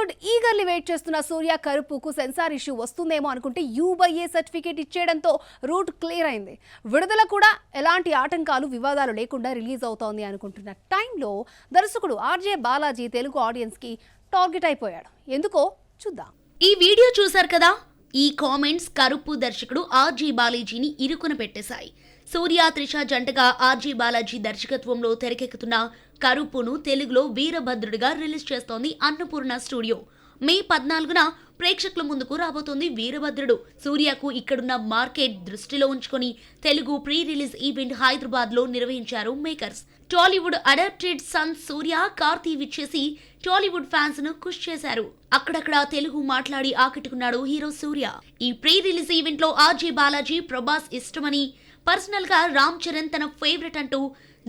Tollywood eagerly wait చేస్తున్న సూర్య కరుపుకు censor issue వస్తుందేమో అనుకుంటే యూబైఏ సర్టిఫికేట్ ఇచ్చేయడంతో రూట్ క్లియర్ అయింది. విడుదల కూడా ఎలాంటి ఆటంకాలు వివాదాలు లేకుండా రిలీజ్ అవుతోంది అనుకుంటున్న టైంలో దర్శకుడు ఆర్జే బాలాజీ తెలుగు ఆడియన్స్ కి టార్గెట్ అయిపోయాడు. ఎందుకో చూద్దాం. ఈ వీడియో చూశారు కదా? ఈ కామెంట్స్ కరుపు దర్శకుడు ఆర్జే బాలాజీని ఇరుకున పెట్టేశాయి. సూర్య త్రిష జంటగా ఆర్జే బాలాజీ దర్శకత్వంలో తెరకెక్కుతున్న కరుపును తెలుగులో వీరభద్రుడిగా రిలీజ్ చేస్తోంది అన్నపూర్ణ స్టూడియో. మే 14న ప్రేక్షకుల ముందుకు రాబోతోంది వీరభద్రుడు. సూర్యకు ఇక్కడున్న మార్కెట్ దృష్టిలో ఉంచుకొని Telugu pre release event Hyderabad లో నిర్వహించారు మేకర్స్. టాలీవుడ్ అడాప్టెడ్ సన్ సూర్య కార్తీ విచ్చేసి టాలీవుడ్ ఫ్యాన్స్ ను ఖుష్ చేశారు. అక్కడక్కడ తెలుగు మాట్లాడి ఆకట్టుకున్నాడు హీరో సూర్య. ఈ ప్రీ రిలీజ్ ఈవెంట్ లో ఆర్జే బాలాజీ ప్రభాస్ ఇష్టమని, పర్సనల్ గా రామ్ చరణ్ తన ఫేవరెట్ అంటూ,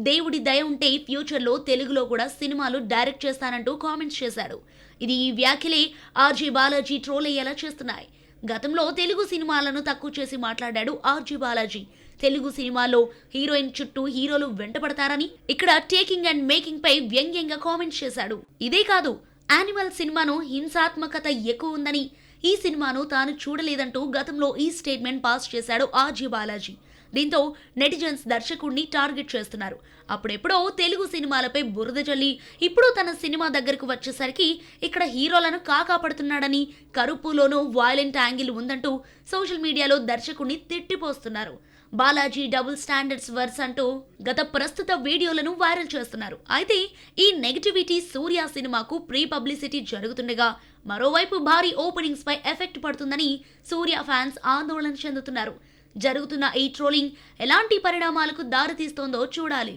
దేవుడి దయ ఉంటే ఫ్యూచర్ లో తెలుగులో కూడా సినిమాలు డైరెక్ట్ చేస్తానంటూ కామెంట్స్ చేశాడు. ఈ వ్యాఖ్యలే ఆర్జే బాలాజీ ట్రోల్ అయ్యేలా చేస్తున్నాయి. గతంలో తెలుగు సినిమాలను తక్కువ చేసి మాట్లాడాడు ఆర్జే బాలాజీ. తెలుగు సినిమాల్లో హీరోయిన్ చుట్టూ హీరోలు వెంటపడతారని, ఇక్కడ టేకింగ్ అండ్ మేకింగ్ పై వ్యంగ్యంగా కామెంట్స్ చేశాడు. ఇదే కాదు, యానిమల్ సినిమాను హింసాత్మకత ఎక్కువ ఉందని, ఈ సినిమాను తాను చూడలేదంటూ గతంలో ఈ స్టేట్మెంట్ పాస్ చేశాడు ఆర్జే బాలాజీ. దీంతో నెటిజన్స్ దర్శకుడిని టార్గెట్ చేస్తున్నారు. అప్పుడెప్పుడో తెలుగు సినిమాలపై బురద జల్లి ఇప్పుడు తన సినిమా దగ్గరకు వచ్చేసరికి ఇక్కడ హీరోలను కాకాపడుతున్నాడని, కరుపులోనూ వాయలెంట్ యాంగిల్ ఉందంటూ సోషల్ మీడియాలో దర్శకుడిని తిట్టిపోస్తున్నారు. బాలాజీ డబుల్ స్టాండర్డ్స్ వర్స్ అంటూ గత ప్రస్తుత వీడియోలను వైరల్ చేస్తున్నారు. అయితే ఈ నెగటివిటీ సూర్య సినిమాకు ప్రీ పబ్లిసిటీ జరుగుతుండగా మరోవైపు భారీ ఓపెనింగ్స్ పై ఎఫెక్ట్ పడుతుందని సూర్య ఫ్యాన్స్ ఆందోళన చెందుతున్నారు. జరుగుతున్న ఈ ట్రోలింగ్ ఎలాంటి పరిణామాలకు దారితీస్తోందో చూడాలి.